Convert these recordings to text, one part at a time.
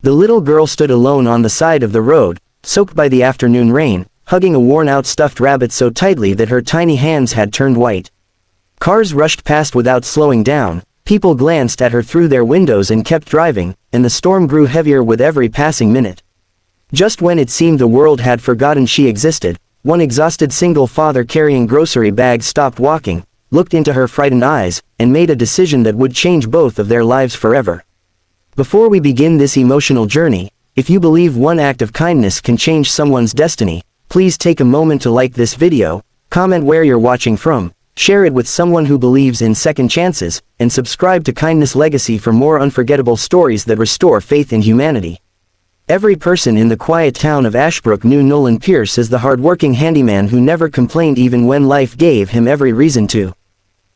The little girl stood alone on the side of the road, soaked by the afternoon rain, hugging a worn-out stuffed rabbit so tightly that her tiny hands had turned white. Cars rushed past without slowing down, people glanced at her through their windows and kept driving, and the storm grew heavier with every passing minute. Just when it seemed the world had forgotten she existed, one exhausted single father carrying grocery bags stopped walking, looked into her frightened eyes, and made a decision that would change both of their lives forever. Before we begin this emotional journey, if you believe one act of kindness can change someone's destiny, please take a moment to like this video, comment where you're watching from, share it with someone who believes in second chances, and subscribe to Kindness Legacy for more unforgettable stories that restore faith in humanity. Every person in the quiet town of Ashbrook knew Nolan Pierce as the hardworking handyman who never complained even when life gave him every reason to.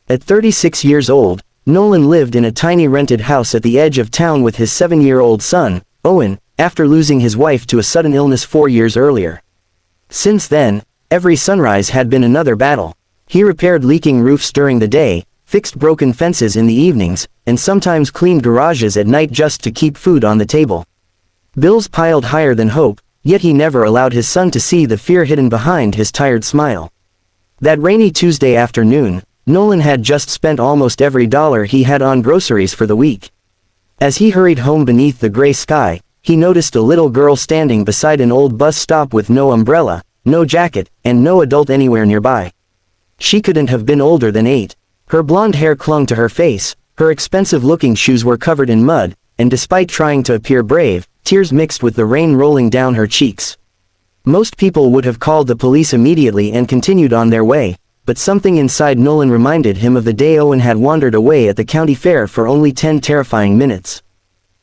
At 36 years old, Nolan lived in a tiny rented house at the edge of town with his 7-year-old son, Owen, after losing his wife to a sudden illness 4 years earlier. Since then, every sunrise had been another battle. He repaired leaking roofs during the day, fixed broken fences in the evenings, and sometimes cleaned garages at night just to keep food on the table. Bills piled higher than hope, yet he never allowed his son to see the fear hidden behind his tired smile. That rainy Tuesday afternoon, Nolan had just spent almost every dollar he had on groceries for the week. As he hurried home beneath the gray sky, he noticed a little girl standing beside an old bus stop with no umbrella, no jacket, and no adult anywhere nearby. She couldn't have been older than 8. Her blonde hair clung to her face, her expensive-looking shoes were covered in mud, and despite trying to appear brave, tears mixed with the rain rolling down her cheeks. Most people would have called the police immediately and continued on their way, but something inside Nolan reminded him of the day Owen had wandered away at the county fair for only 10 terrifying minutes.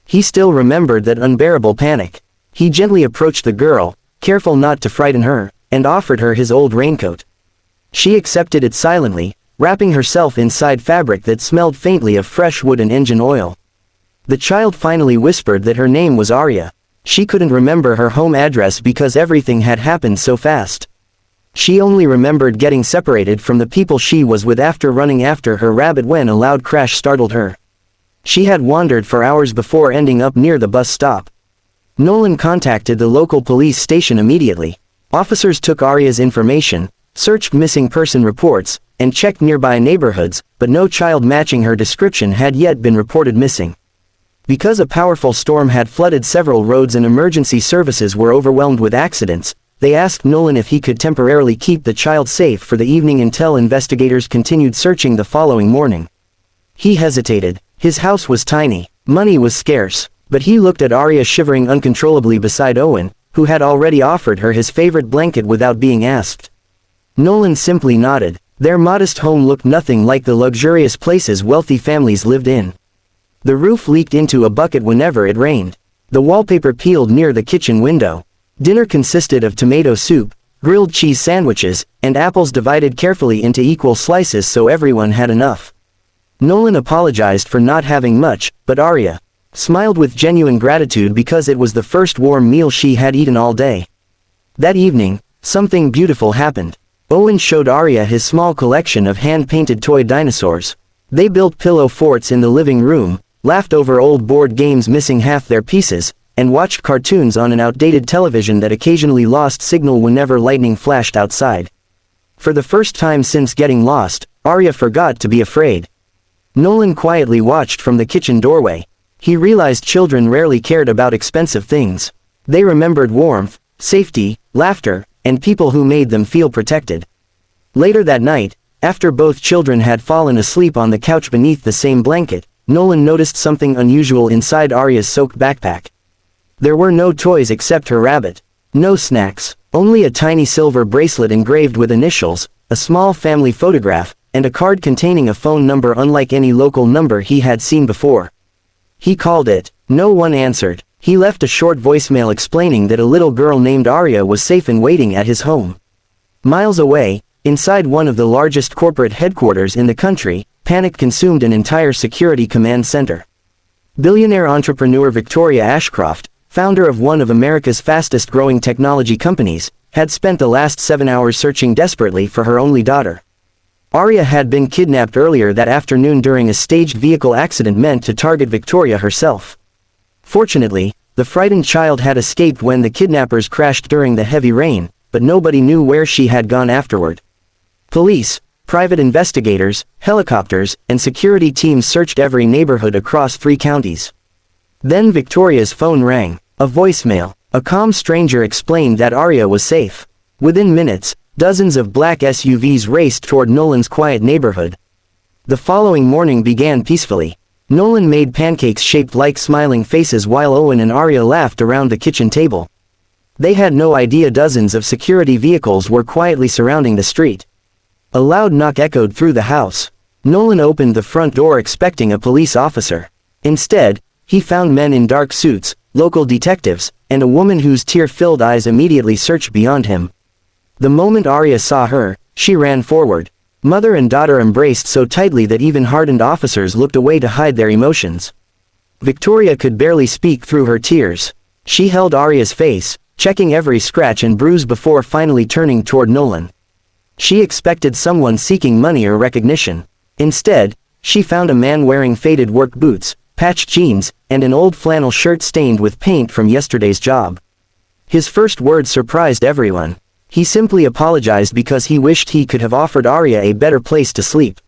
He still remembered that unbearable panic. He gently approached the girl, careful not to frighten her, and offered her his old raincoat. She accepted it silently, wrapping herself inside fabric that smelled faintly of fresh wood and engine oil. The child finally whispered that her name was Arya. She couldn't remember her home address because everything had happened so fast. She only remembered getting separated from the people she was with after running after her rabbit when a loud crash startled her. She had wandered for hours before ending up near the bus stop. Nolan contacted the local police station immediately. Officers took Arya's information, searched missing person reports, and checked nearby neighborhoods, but no child matching her description had yet been reported missing. Because a powerful storm had flooded several roads and emergency services were overwhelmed with accidents, they asked Nolan if he could temporarily keep the child safe for the evening until investigators continued searching the following morning. He hesitated. His house was tiny, money was scarce, but he looked at Arya shivering uncontrollably beside Owen, who had already offered her his favorite blanket without being asked. Nolan simply nodded. Their modest home looked nothing like the luxurious places wealthy families lived in. The roof leaked into a bucket whenever it rained. The wallpaper peeled near the kitchen window. Dinner consisted of tomato soup, grilled cheese sandwiches, and apples divided carefully into equal slices so everyone had enough. Nolan apologized for not having much, but Arya smiled with genuine gratitude because it was the first warm meal she had eaten all day. That evening, something beautiful happened. Owen showed Arya his small collection of hand-painted toy dinosaurs. They built pillow forts in the living room, laughed over old board games missing half their pieces, and watched cartoons on an outdated television that occasionally lost signal whenever lightning flashed outside. For the first time since getting lost, Arya forgot to be afraid. Nolan quietly watched from the kitchen doorway. He realized children rarely cared about expensive things. They remembered warmth, safety, laughter, and people who made them feel protected. Later that night, after both children had fallen asleep on the couch beneath the same blanket, Nolan noticed something unusual inside Arya's soaked backpack. There were no toys except her rabbit. No snacks, only a tiny silver bracelet engraved with initials, a small family photograph, and a card containing a phone number unlike any local number he had seen before. He called it. No one answered. He left a short voicemail explaining that a little girl named Arya was safe and waiting at his home. Miles away, inside one of the largest corporate headquarters in the country, panic consumed an entire security command center. Billionaire entrepreneur Victoria Ashcroft, founder of one of America's fastest-growing technology companies, had spent the last 7 hours searching desperately for her only daughter. Arya had been kidnapped earlier that afternoon during a staged vehicle accident meant to target Victoria herself. Fortunately, The frightened child had escaped when the kidnappers crashed during the heavy rain, but nobody knew where she had gone afterward. Police, private investigators, helicopters, and security teams searched every neighborhood across 3 counties. Then Victoria's phone rang. A voicemail. A calm stranger explained that Arya was safe. Within minutes, dozens of black SUVs raced toward Nolan's quiet neighborhood. The following morning began peacefully. Nolan made pancakes shaped like smiling faces while Owen and Arya laughed around the kitchen table. They had no idea dozens of security vehicles were quietly surrounding the street. A loud knock echoed through the house. Nolan opened the front door expecting a police officer. Instead, he found men in dark suits, local detectives, and a woman whose tear-filled eyes immediately searched beyond him. The moment Arya saw her, she ran forward. Mother and daughter embraced so tightly that even hardened officers looked away to hide their emotions. Victoria could barely speak through her tears. She held Arya's face, checking every scratch and bruise before finally turning toward Nolan. She expected someone seeking money or recognition. Instead, she found a man wearing faded work boots, patched jeans, and an old flannel shirt stained with paint from yesterday's job. His first words surprised everyone. He simply apologized because he wished he could have offered Arya a better place to sleep.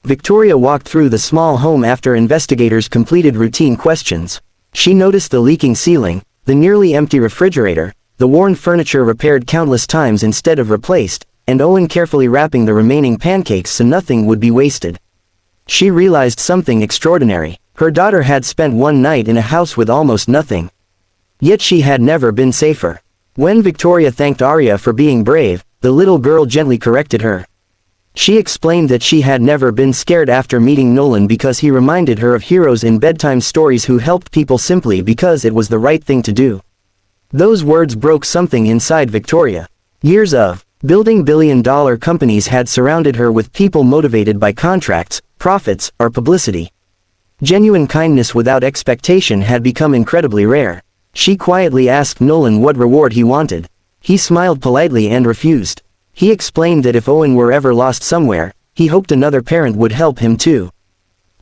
Victoria walked through the small home after investigators completed routine questions. She noticed the leaking ceiling, the nearly empty refrigerator, the worn furniture repaired countless times instead of replaced, and Owen carefully wrapping the remaining pancakes so nothing would be wasted. She realized something extraordinary. Her daughter had spent one night in a house with almost nothing. Yet she had never been safer. When Victoria thanked Arya for being brave, the little girl gently corrected her. She explained that she had never been scared after meeting Nolan because he reminded her of heroes in bedtime stories who helped people simply because it was the right thing to do. Those words broke something inside Victoria. Years of building billion-dollar companies had surrounded her with people motivated by contracts, profits, or publicity. Genuine kindness without expectation had become incredibly rare. She quietly asked Nolan what reward he wanted. He smiled politely and refused. He explained that if Owen were ever lost somewhere, he hoped another parent would help him too.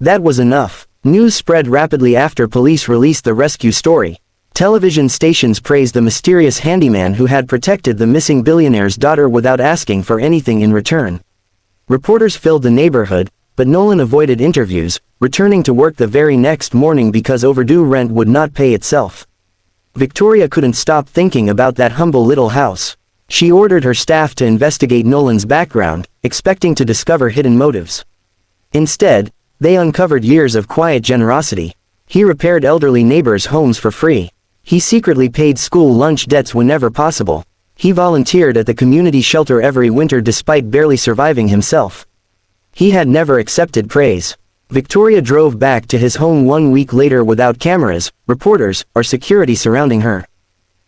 That was enough. News spread rapidly after police released the rescue story. Television stations praised the mysterious handyman who had protected the missing billionaire's daughter without asking for anything in return. Reporters filled the neighborhood, but Nolan avoided interviews, returning to work the very next morning because overdue rent would not pay itself. Victoria couldn't stop thinking about that humble little house. She ordered her staff to investigate Nolan's background, expecting to discover hidden motives. Instead, they uncovered years of quiet generosity. He repaired elderly neighbors' homes for free. He secretly paid school lunch debts whenever possible. He volunteered at the community shelter every winter despite barely surviving himself. He had never accepted praise. Victoria drove back to his home 1 week later without cameras, reporters, or security surrounding her.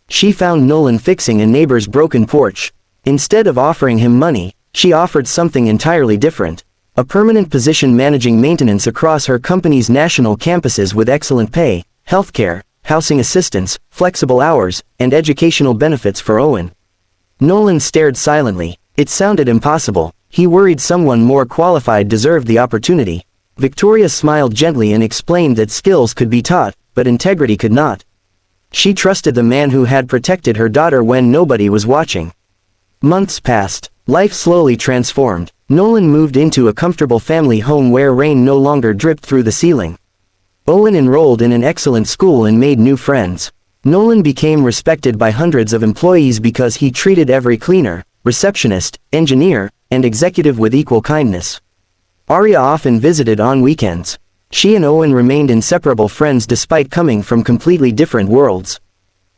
She found Nolan fixing a neighbor's broken porch. Instead of offering him money, she offered something entirely different. A permanent position managing maintenance across her company's national campuses with excellent pay, healthcare, housing assistance, flexible hours, and educational benefits for Owen. Nolan stared silently. It sounded impossible. He worried someone more qualified deserved the opportunity. Victoria smiled gently and explained that skills could be taught, but integrity could not. She trusted the man who had protected her daughter when nobody was watching. Months passed. Life slowly transformed. Nolan moved into a comfortable family home where rain no longer dripped through the ceiling. Owen enrolled in an excellent school and made new friends. Nolan became respected by hundreds of employees because he treated every cleaner, receptionist, engineer, and executive with equal kindness. Arya often visited on weekends. She and Owen remained inseparable friends despite coming from completely different worlds.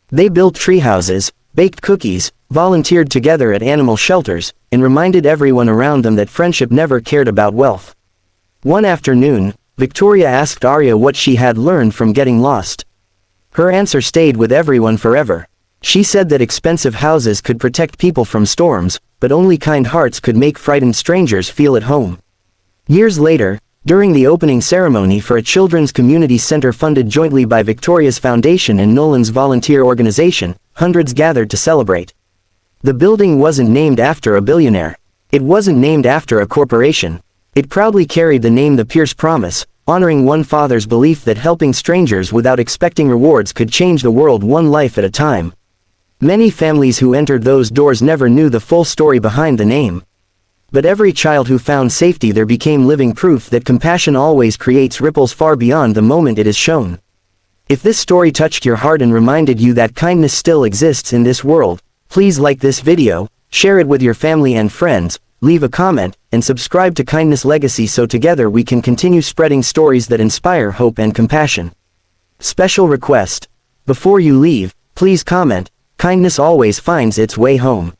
They built treehouses, baked cookies, volunteered together at animal shelters, and reminded everyone around them that friendship never cared about wealth. One afternoon, Victoria asked Arya what she had learned from getting lost. Her answer stayed with everyone forever. She said that expensive houses could protect people from storms, but only kind hearts could make frightened strangers feel at home. Years later, during the opening ceremony for a children's community center funded jointly by Victoria's Foundation and Nolan's volunteer organization, hundreds gathered to celebrate. The building wasn't named after a billionaire. It wasn't named after a corporation. It proudly carried the name The Pierce Promise, honoring one father's belief that helping strangers without expecting rewards could change the world one life at a time. Many families who entered those doors never knew the full story behind the name. But every child who found safety there became living proof that compassion always creates ripples far beyond the moment it is shown. If this story touched your heart and reminded you that kindness still exists in this world, please like this video, share it with your family and friends, leave a comment, and subscribe to Kindness Legacy so together we can continue spreading stories that inspire hope and compassion. Special request. Before you leave, please comment, kindness always finds its way home.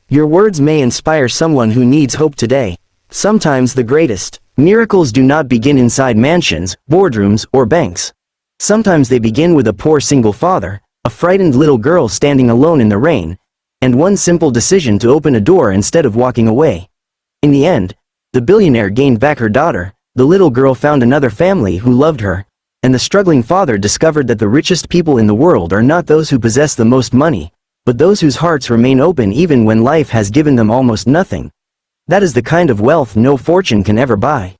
Your words may inspire someone who needs hope today. Sometimes the greatest miracles do not begin inside mansions, boardrooms, or banks. Sometimes they begin with a poor single father, a frightened little girl standing alone in the rain, and one simple decision to open a door instead of walking away. In the end, the billionaire gained back her daughter, the little girl found another family who loved her, and the struggling father discovered that the richest people in the world are not those who possess the most money, but those whose hearts remain open even when life has given them almost nothing. That is the kind of wealth no fortune can ever buy.